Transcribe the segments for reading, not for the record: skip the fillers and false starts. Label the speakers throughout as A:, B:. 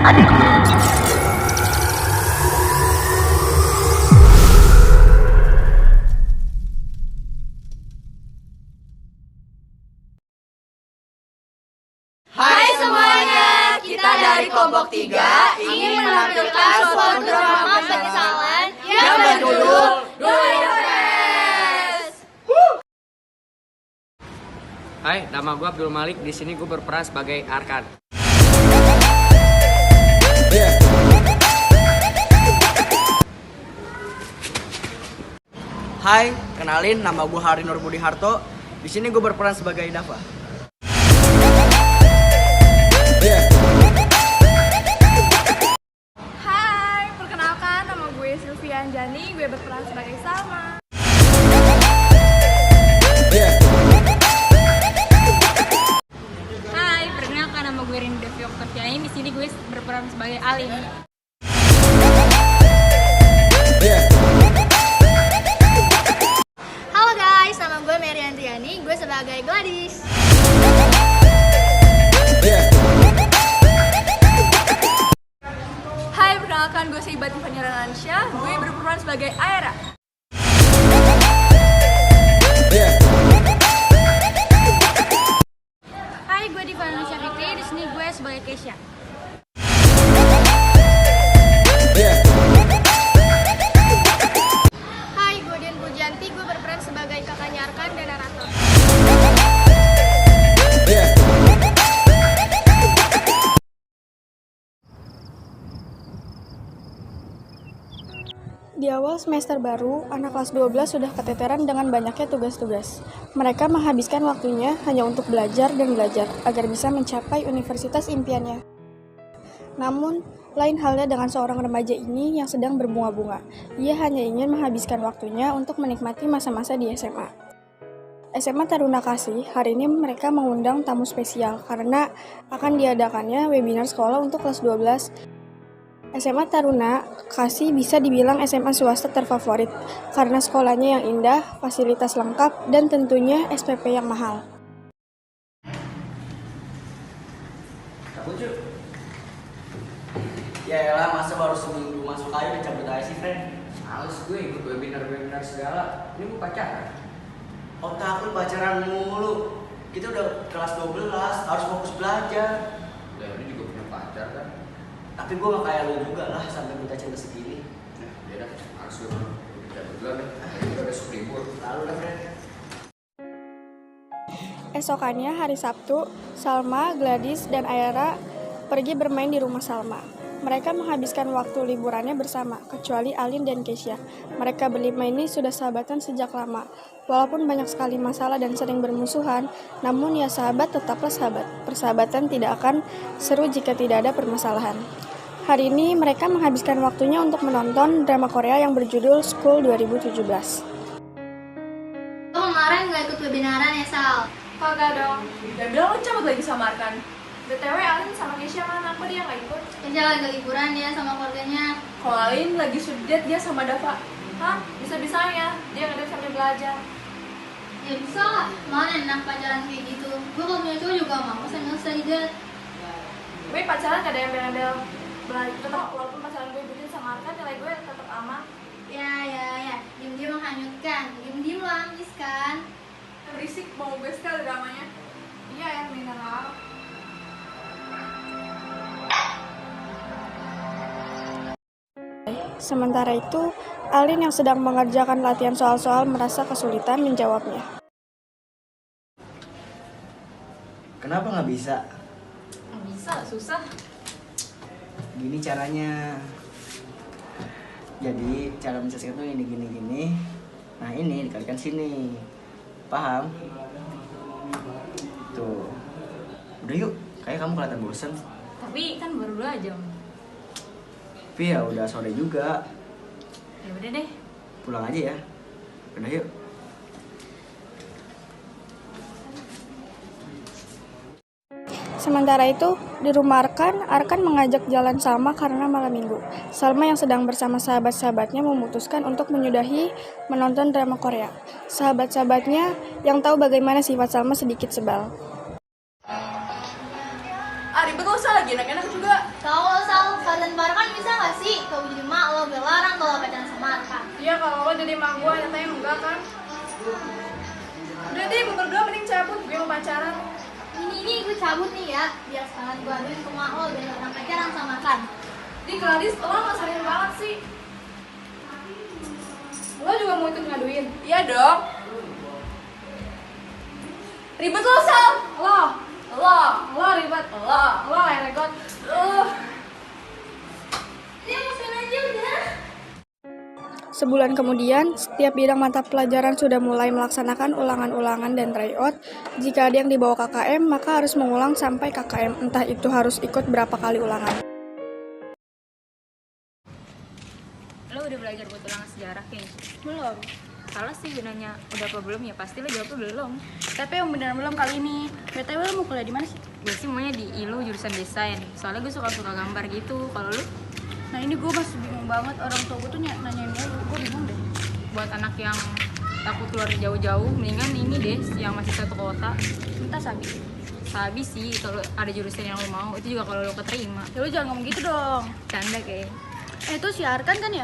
A: Hai semuanya, kita dari kelompok 3 ingin menampilkan suatu drama penyesalan yang berjudul Durian.
B: Hai, nama gue Abdul Malik. Di sini gue berperan sebagai Arkan.
C: Hai, kenalin nama gue Hari Nur Budi Harto. Di sini gue berperan sebagai Dava.
A: Hai, perkenalkan nama gue Sylvia Anjani, gue berperan sebagai Salma.
D: Hai, perkenalkan nama gue Rinda Devi Oktaviani. Di sini gue berperan sebagai Alin.
A: Halo guys, nama gue Mary Andriani, gue sebagai Gladys. Hai, perkenalkan gue Seibat Tiffany Ranansya, gue berperan sebagai Aira.
D: Hai, gue Diva Nansya Fikri. Di sini gue sebagai Keisha.
A: Hai, gue Dian Pujanti, gue berperan sebagai kakaknya Arkan dan narator.
E: Di awal semester baru, anak kelas 12 sudah keteteran dengan banyaknya tugas-tugas. Mereka menghabiskan waktunya hanya untuk belajar dan belajar agar bisa mencapai universitas impiannya. Namun, lain halnya dengan seorang remaja ini yang sedang berbunga-bunga. Ia hanya ingin menghabiskan waktunya untuk menikmati masa-masa di SMA. SMA Taruna Kasih, hari ini mereka mengundang tamu spesial karena akan diadakannya webinar sekolah untuk kelas 12. SMA Taruna Kasih bisa dibilang SMA swasta terfavorit karena sekolahnya yang indah, fasilitas lengkap, dan tentunya SPP yang mahal.
C: Cabut yuk. Ya elah, masa baru seminggu masuk aja udah cabut aja sih, friend.
B: Males gue ikut webinar segala. Ini gue pacaran.
C: Otak lu pacaran mulu. Kita udah kelas 12, harus fokus belajar.
B: Udah, ini juga punya pacar kan?
C: Tapi gue gak kayak lu juga lah, sampai minta cinta segini.
B: Ya udah, harus gue cabut dulu nih. Kita besok libur.
C: Lalu dah, friend.
E: Esokannya hari Sabtu, Salma, Gladys, dan Aira pergi bermain di rumah Salma. Mereka menghabiskan waktu liburannya bersama, kecuali Alin dan Keisha. Mereka berlima ini sudah sahabatan sejak lama. Walaupun banyak sekali masalah dan sering bermusuhan, namun ya sahabat tetaplah sahabat. Persahabatan tidak akan seru jika tidak ada permasalahan. Hari ini mereka menghabiskan waktunya untuk menonton drama Korea yang berjudul School 2017.
A: Lo kemarin gak ikut webinaran ya, Sal? Kagak dong. Udah bilang lo cabut lagi sama Arkan. BTW Alin sama Keisha mana? Kok dia gak ikut?
F: Keisha lagi liburan ya sama keluarganya.
A: Kalau Alin lagi sudet dia sama Dava. Hah? Bisa-bisanya dia ngedate sambil belajar.
F: Ya bisa lah, mana enak pacaran kayak gitu. Gue kalau punya cowok juga mau sambil sedet.
A: Gue pacaran gak ada yang bela-bela belajar. Tetap walaupun pacaran gue bucin sama Arkan, nilai gue tetap aman.
F: Ya, diem-diem menghanyutkan. Diem-diem lo ambis kan.
A: Berisik, mau gue sekali dramanya. Iya, air mineral.
E: Sementara itu, Alin yang sedang mengerjakan latihan soal-soal merasa kesulitan menjawabnya.
C: Kenapa gak bisa?
A: Nggak bisa, susah.
C: Gini caranya. Jadi cara menyelesaikan tuh ini gini. Nah ini dikalikan sini. Paham? Tuh. Udah yuk, kayak kamu kelihatan bosan.
D: Tapi kan baru 2 jam.
C: Tapi ya udah sore juga.
D: Ya udah deh.
C: Pulang aja ya. Udah yuk.
E: Sementara itu, di rumah Arkan mengajak jalan Salma karena malam minggu. Salma yang sedang bersama sahabat-sahabatnya memutuskan untuk menyudahi menonton drama Korea. Sahabat-sahabatnya yang tahu bagaimana sifat Salma sedikit sebal.
A: Ribet lo Sal, lagi enak-enak juga.
F: Kalau Sal, kalian bareng bisa nggak sih? Kau jadi mak lo biar larang kalau pacaran sama Arkan.
A: Iya kalau lo jadi mak gue, nyatanya enggak kan. Udah deh, berdua mending cabut, gue mau pacaran.
F: Ini gue cabut nih ya, biar sekalian gue aduin ke mak lo biar larang pacaran sama Arkan.
A: Di Gladys, lo ngeselin banget sih. Lo juga mau ikut ngaduin? Iya dong. Ribet lo Sal. Lo ribet. Lo regot.
F: Ini musuhin aja udah.
E: Sebulan kemudian, setiap bidang mata pelajaran sudah mulai melaksanakan ulangan-ulangan dan tryout. Jika ada yang dibawa KKM, maka harus mengulang sampai KKM, entah itu harus ikut berapa kali ulangan.
D: Lo udah belajar buat ulangan sejarah, Kay?
A: Belum.
D: Salah sih nanya udah apa belum ya, pasti lo jawabnya belum.
A: Tapi yang beneran belum kali ini. BTW lo mau kuliah di mana sih?
D: Gue sih maunya di ILU jurusan desain, soalnya gue suka gambar gitu. Kalau lu?
A: Nah ini gue masih bingung banget, orang tua gue tuh nanyain mulu, gue bingung deh.
D: Buat anak yang takut keluar jauh-jauh, mendingan ini deh yang masih satu kota.
A: Minta Sabi.
D: Sabi sih kalau ada jurusan yang lo mau, itu juga kalau lo keterima.
A: Ya lo jangan ngomong gitu dong.
D: Canda kayak.
A: Itu si Arkan kan ya?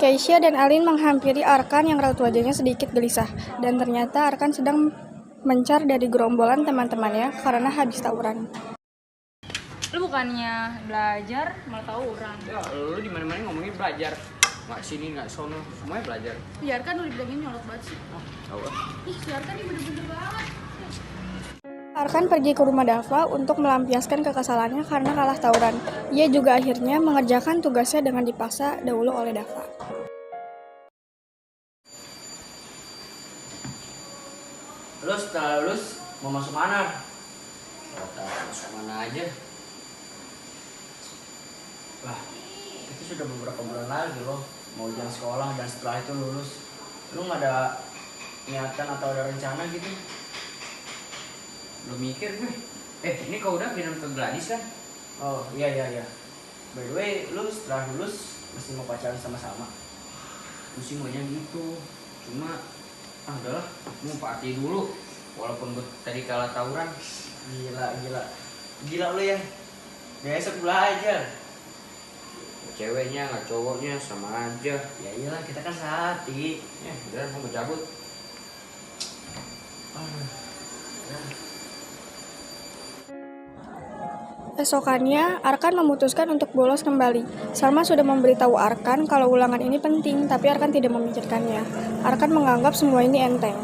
E: Keisha dan Alin menghampiri Arkan yang raut wajahnya sedikit gelisah, dan ternyata Arkan sedang mencar dari gerombolan teman-temannya karena habis tawuran.
D: Lu bukannya belajar malah tawuran.
C: Ya, lu di mana-mana ngomongin belajar. Nggak sini, nggak sono, semuanya belajar.
A: Si Arkan udah bilangin nyolot banget sih.
C: Tahu ah.
A: Ih si Arkan ini bener-bener banget.
E: Arkan pergi ke rumah Dava untuk melampiaskan kekesalannya karena kalah tawuran. Ia juga akhirnya mengerjakan tugasnya dengan dipaksa dahulu oleh Dava.
C: Lu setelah lulus mau masuk mana? Masuk mana aja? Lah, itu sudah beberapa bulan lagi loh mau ujian sekolah dan setelah itu lulus. Lu nggak ada niatan atau ada rencana gitu?
G: Belum mikir gue. Ini kau udah pindah ke Gladys kan?
C: Oh iya. By the way, lu setelah lulus mesti mau pacaran sama-sama?
G: Gue sih maunya gitu. Cuma, udahlah, mau party dulu. Walaupun gue tadi kalah tawuran.
C: Gila lu ya. Besok belajar.
G: Ceweknya nggak cowoknya sama aja.
C: Ya iyalah, kita kan sehati.
G: Ya, udah mau gue cabut.
E: Esokannya, Arkan memutuskan untuk bolos kembali. Salma sudah memberitahu Arkan kalau ulangan ini penting, tapi Arkan tidak memikirkannya. Arkan menganggap semua ini enteng.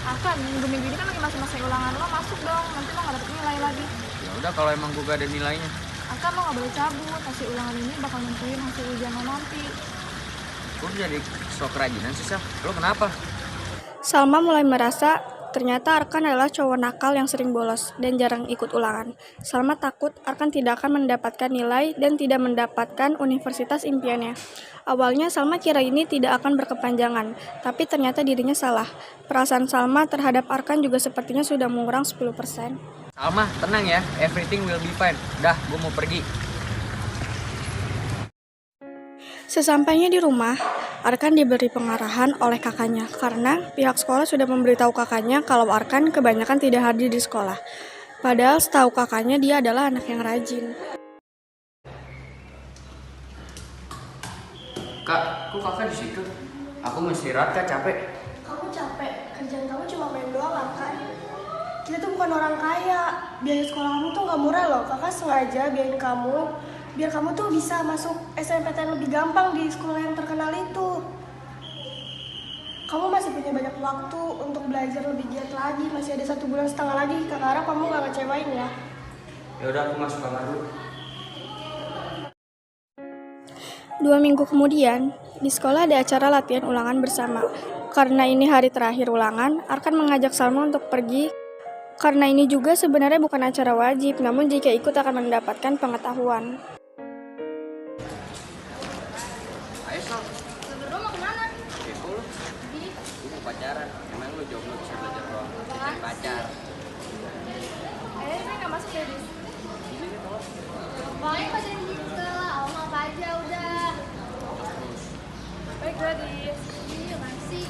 A: Arkan, minggu-minggu ini kan lagi masa-masa ulangan lo, masuk dong. Nanti lo gak dapet nilai lagi.
G: Ya udah kalau emang gue gak ada nilainya.
A: Arkan lo gak boleh cabut, hasil ulangan ini bakal nentuin hasil ujian lo nanti.
G: Gue jadi sok kerajinan sih, Sah. Lo kenapa?
E: Salma mulai merasa ternyata Arkan adalah cowok nakal yang sering bolos dan jarang ikut ulangan. Salma takut Arkan tidak akan mendapatkan nilai dan tidak mendapatkan universitas impiannya. Awalnya Salma kira ini tidak akan berkepanjangan, tapi ternyata dirinya salah. Perasaan Salma terhadap Arkan juga sepertinya sudah mengurang 10%.
G: Salma, tenang ya. Everything will be fine. Dah, gue mau pergi.
E: Sesampainya di rumah, Arkan diberi pengarahan oleh kakaknya karena pihak sekolah sudah memberitahu kakaknya kalau Arkan kebanyakan tidak hadir di sekolah. Padahal setahu kakaknya dia adalah anak yang rajin.
G: Kak, kok kakak di situ? Aku mau istirahat, Kak, capek.
E: Kamu capek, kerjaan kamu cuma main doang kan? Kita tuh bukan orang kaya, biaya sekolah kamu tuh nggak murah loh. Kakak sengaja biayain kamu, biar kamu tuh bisa masuk SNMPTN lebih gampang di sekolah yang terkenal itu. Kamu masih punya banyak waktu untuk belajar lebih giat lagi, masih ada 1,5 bulan lagi. Kakak harap kamu gak ngecewain ya.
G: Ya udah, aku masuk kamar dulu.
E: 2 minggu kemudian, di sekolah ada acara latihan ulangan bersama. Karena ini hari terakhir ulangan, Arkan mengajak Salma untuk pergi. Karena ini juga sebenarnya bukan acara wajib, namun jika ikut akan mendapatkan pengetahuan.
G: Ayo, Sal.
F: Berdua mau kemana?
G: Kepo lu. Gue mau pacaran. Emang lu jomblo bisa belajar doang. Jadi pacar.
A: Saya gak masuk ya, Dis.
F: Pokoknya pacaran kita lah, mau apa aja udah.
A: Baik, Dis.
F: Iya, masih.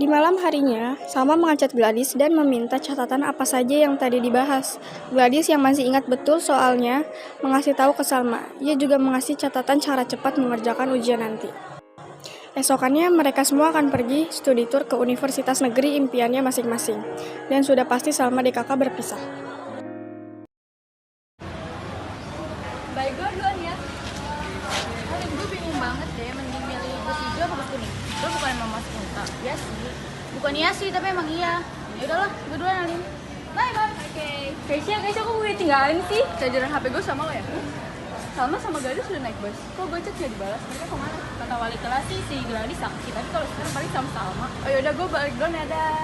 E: Di malam harinya, Salma mengajak Gladys dan meminta catatan apa saja yang tadi dibahas. Gladys yang masih ingat betul soalnya mengasih tahu ke Salma. Ia juga mengasih catatan cara cepat mengerjakan ujian nanti. Esokannya mereka semua akan pergi studi tour ke universitas negeri impiannya masing-masing. Dan sudah pasti Salma dan kakak berpisah.
D: Baik gue duluan ya. Aduh, gue bingung banget deh, mending milih bus hijau apa bus kuning. Gue bukan emang masuk Unta. Iya sih. Bukan iya sih, tapi emang iya. Ya udahlah, gue duluan Alin. Bye bye. Oke. Keisha kok gue tinggalin sih?
A: Chargeran HP gue sama lo ya? Salma sama Gladys sudah naik bus. Kok gue chat gak dibalas? Mereka kemana?
D: Kata wali kelas sih si Gladys sakit, tapi kalau sekarang paling sama Salma.
A: Oh yaudah, gue balik duluan ya, dah.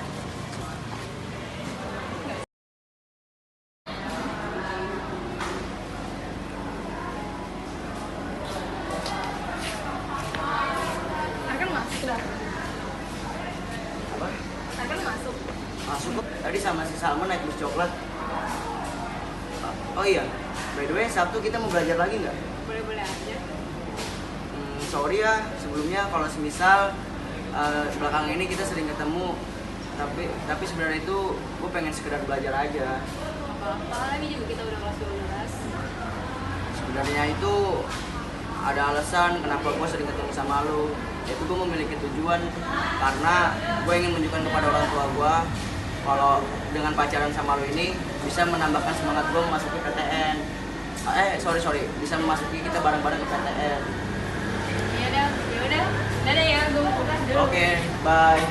A: Arkan masuk dah.
C: Apa?
A: Arkan masuk.
C: Masuk kok. Tadi sama si Salma naik bus coklat. Oh iya, by the way Sabtu kita mau belajar lagi nggak?
A: Boleh-boleh aja.
C: Sorry ya, sebelumnya kalau semisal belakang ini kita sering ketemu, tapi sebenarnya itu gue pengen sekedar belajar aja.
D: Apa-apa, lagi juga kita udah kelas 12.
C: Sebenarnya itu ada alasan kenapa gue sering ketemu sama lo, yaitu gue memiliki tujuan karena gue ingin menunjukkan kepada orang tua gue kalau dengan pacaran sama lo ini bisa menambahkan semangat gue memasuki PTN. Bisa memasuki kita bareng-bareng ke PTN.
D: Ya udah. Dadah ya, gue mau pulang dulu.
C: Oke, bye.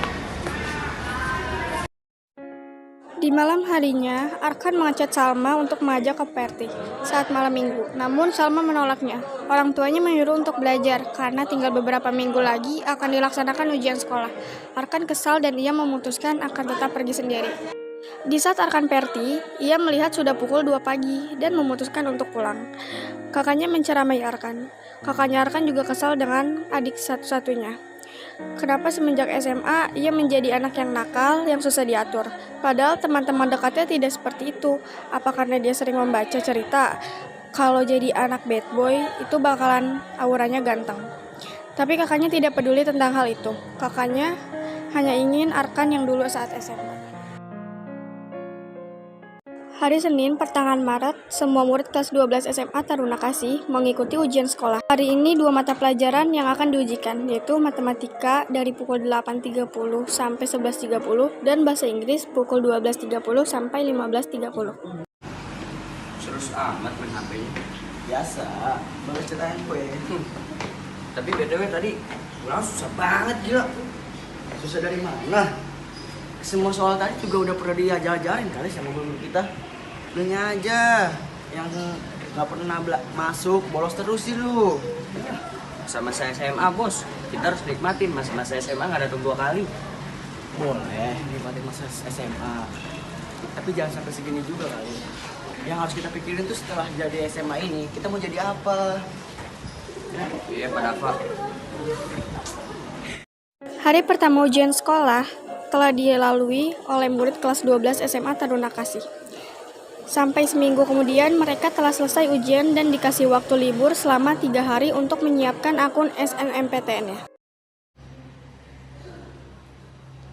E: Di malam harinya, Arkan mengajak Salma untuk mengajak ke party saat malam minggu. Namun Salma menolaknya. Orang tuanya menyuruh untuk belajar karena tinggal beberapa minggu lagi akan dilaksanakan ujian sekolah. Arkan kesal dan ia memutuskan akan tetap pergi sendiri. Di saat Arkan party, ia melihat sudah pukul 2 pagi dan memutuskan untuk pulang. Kakaknya menceramai Arkan. Kakaknya Arkan juga kesal dengan adik satu-satunya. Kenapa semenjak SMA ia menjadi anak yang nakal, yang susah diatur? Padahal teman-teman dekatnya tidak seperti itu. Apa karena dia sering membaca cerita kalau jadi anak bad boy itu bakalan auranya ganteng? Tapi kakaknya tidak peduli tentang hal itu. Kakaknya hanya ingin Arkan yang dulu saat SMA. Hari Senin, pertengahan Maret, semua murid kelas 12 SMA Taruna Kasih mengikuti ujian sekolah. Hari ini 2 mata pelajaran yang akan diujikan, yaitu matematika dari pukul 8.30 sampai 11.30 dan bahasa Inggris pukul 12.30 sampai 15.30.
G: Serius amat main HP-nya.
C: Biasa, baru ceritain gue.
G: Tapi BTW tadi pulang susah banget gila.
C: Susah dari mana? Semua soal tadi juga udah pernah diajarin kali sama guru kita. Lunya aja yang nggak pernah masuk, bolos terus sih lu.
G: Sama saya SMA bos, kita harus nikmatin masa SMA nggak datang 2 kali.
C: Boleh nikmatin masa SMA, tapi jangan sampai segini juga kali. Yang harus kita pikirin tuh setelah jadi SMA ini kita mau jadi apa?
G: Iya Pak Dafa.
E: Hari pertama ujian sekolah telah dilalui oleh murid kelas 12 SMA Taruna Kasih. Sampai seminggu kemudian mereka telah selesai ujian dan dikasih waktu libur selama 3 hari untuk menyiapkan akun SNMPTN-nya.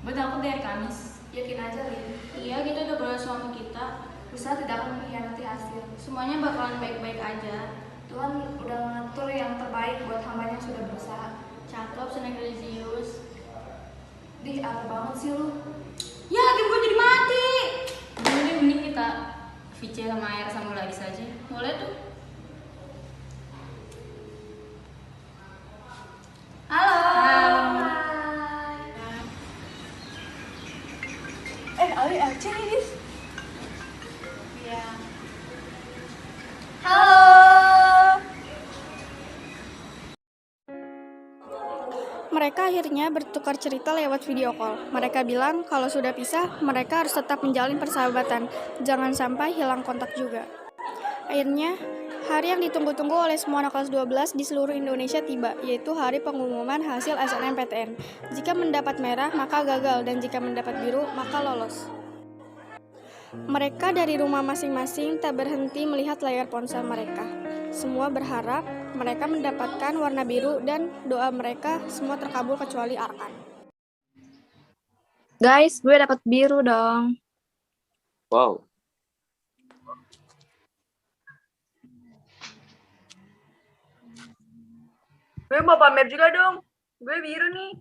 D: Betul aku dari Kamis.
A: Yakin aja, Lin.
D: Iya, kita udah berdoa sama kita.
A: Usaha tidak akan mengkhianati hasil.
D: Semuanya bakalan baik-baik aja.
A: Tuhan udah mengatur yang terbaik buat hambanya yang sudah berusaha.
D: Cakep, senang religius.
A: Dih, apa banget sih lu?
D: Ya, game gue jadi mati. Mending kita VC sama air sama Gladys aja. Boleh tuh. Halo.
A: Ali aja nih, Dis.
D: Iya.
A: Halo.
E: Mereka akhirnya bertukar cerita lewat video call. Mereka bilang kalau sudah pisah, mereka harus tetap menjalin persahabatan. Jangan sampai hilang kontak juga. Akhirnya, hari yang ditunggu-tunggu oleh semua anak kelas 12 di seluruh Indonesia tiba, yaitu hari pengumuman hasil SNMPTN. Jika mendapat merah, maka gagal, dan jika mendapat biru, maka lolos. Mereka dari rumah masing-masing tak berhenti melihat layar ponsel mereka. Semua berharap mereka mendapatkan warna biru dan doa mereka semua terkabul kecuali Arkan.
A: Guys, gue dapat biru dong.
G: Wow.
A: Gue mau pamer juga dong. Gue biru nih.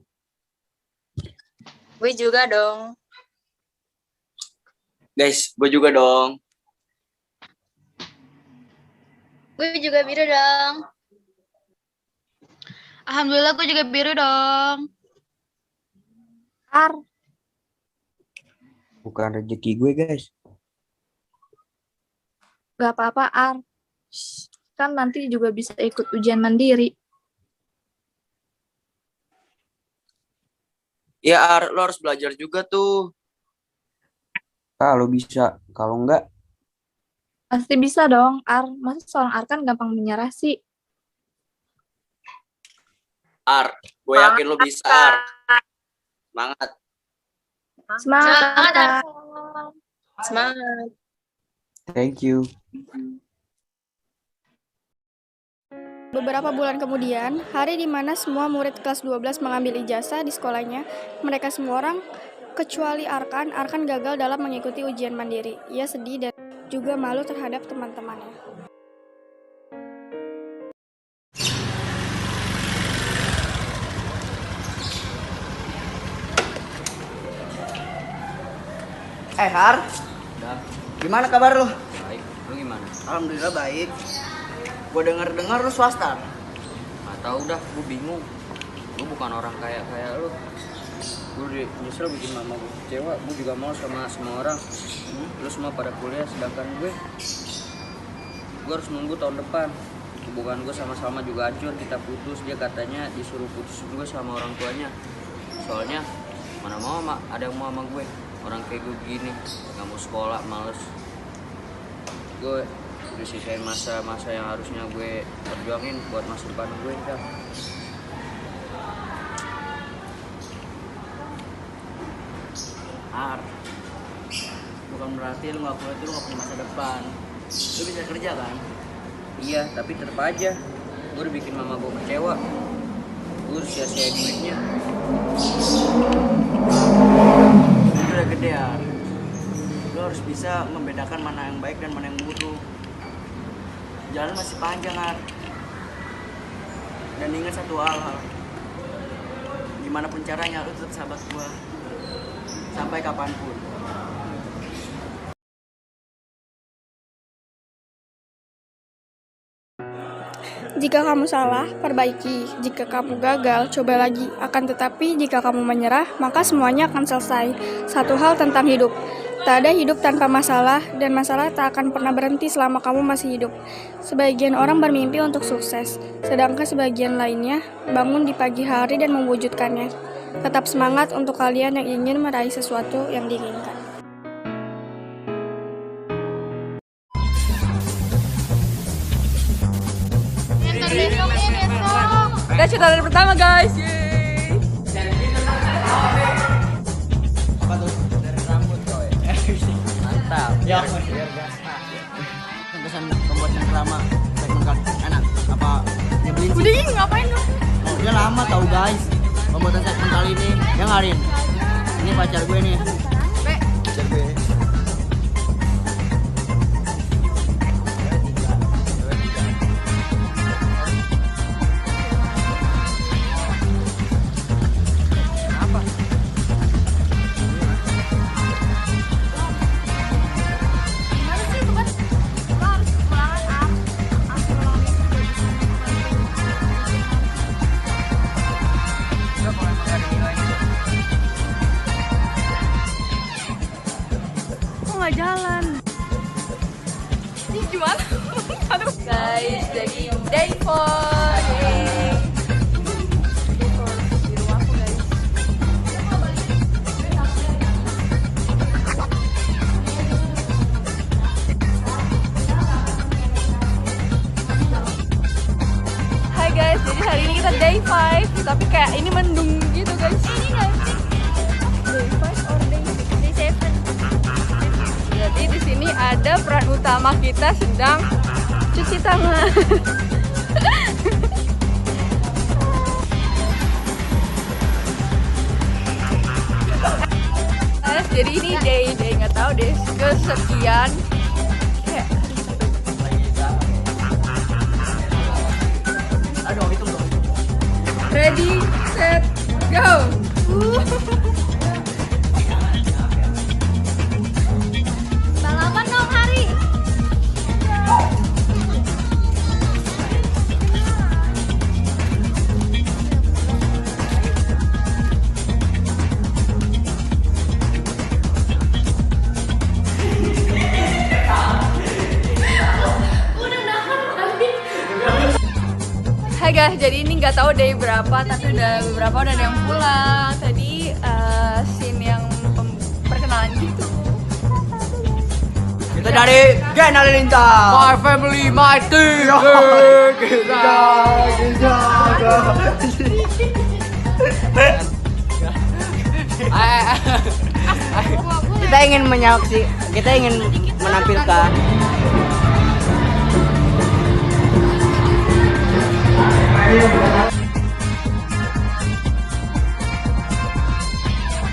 D: Gue juga dong.
C: Guys, gue juga dong.
D: Gue juga biru dong. Alhamdulillah gue juga biru dong.
A: Ar,
C: Bukan rezeki gue, guys.
A: gak apa-apa Ar. Shh, kan nanti juga bisa ikut ujian mandiri.
C: Ya, Ar, lo harus belajar juga tuh. Kalau bisa, kalau enggak,
A: Pasti bisa dong, Ar. Masa seorang Ar kan gampang menyerah sih.
C: Ar, gue yakin lo bisa, Ar. Semangat.
A: Semangat, Ar.
D: Semangat.
C: Thank you.
E: Beberapa bulan kemudian, hari di mana semua murid kelas 12 mengambil ijazah di sekolahnya, mereka semua orang, kecuali Arkan gagal dalam mengikuti ujian mandiri. Ia sedih dan juga malu terhadap teman-temannya.
C: Har,
G: Udah,
C: gimana kabar lo?
G: baik. Lu gimana?
C: Alhamdulillah baik. Gue denger lo swasta.
G: Nggak tahu dah, gue bingung. Gue bukan orang kayak lu. Gue nyesel bikin mama gue kecewa. Gue juga mau sama semua orang. Lu semua pada kuliah, sedangkan gue harus nunggu tahun depan. Hubungan gue sama Salma juga hancur, kita putus. Dia katanya disuruh putus gue sama orang tuanya. Soalnya mana mau ada yang mau sama gue. Orang kayak gue gini, nggak mau sekolah, males. Gue udah sisain masa-masa yang harusnya gue perjuangin buat masa depan gue. Dah.
C: Ar, bukan berarti lo gak kuliah itu lo gak punya masa depan. Lo bisa kerja kan?
G: Iya, tapi tetap aja gue udah bikin mama gue kecewa. Gue sia-sia duitnya.
C: Lo udah gede, Ar. Lo harus bisa membedakan mana yang baik dan mana yang buruk. Jalan masih panjang, Ar. Dan ingat satu hal, Ar. Gimana pun caranya, lo tetap sahabat gua. Sampai kapanpun.
E: Jika kamu salah, perbaiki. Jika kamu gagal, coba lagi. Akan tetapi, jika kamu menyerah, maka semuanya akan selesai. Satu hal tentang hidup. Tak ada hidup tanpa masalah, dan masalah tak akan pernah berhenti selama kamu masih hidup. Sebagian orang bermimpi untuk sukses, sedangkan sebagian lainnya bangun di pagi hari dan mewujudkannya. Tetap semangat untuk kalian yang ingin meraih sesuatu yang diinginkan.
A: Udah cerita dari pertama, guys.
C: Apa tuh? Dari rambut, coy.
G: Mantap.
C: Ya. Pesan pembuat yang pertama segmen kali enak apa nyebelin sih?
A: Udah ngapain lu?
C: Udah lama tau guys. Pembuatan segmen kali ini yang Arin. Ini pacar gue nih. Pacar gue.
A: Kok nggak jalan? Ini gimana? Aduh. Guys, jadi day 4. Yeay. Day 4 di rumahku, guys. Hai guys, jadi hari ini kita day 5, tapi kayak ini mendung gitu guys. Ini nggak sih? Day 5 or day 7? Jadi di sini ada peran utama kita sedang cuci tangan. Jadi ini day nggak tahu deh kesekian. Kayak
C: Aduh, itu dong.
A: ready, set, go.
F: Balapan dong Hari.
A: Hai guys, jadi ini nggak tahu day berapa, tapi udah beberapa udah ada yang pulang. Tadi scene yang perkenalan gitu.
C: Kita dari Gen Halilintar.
G: My family, my team.
C: Kita ingin menampilkan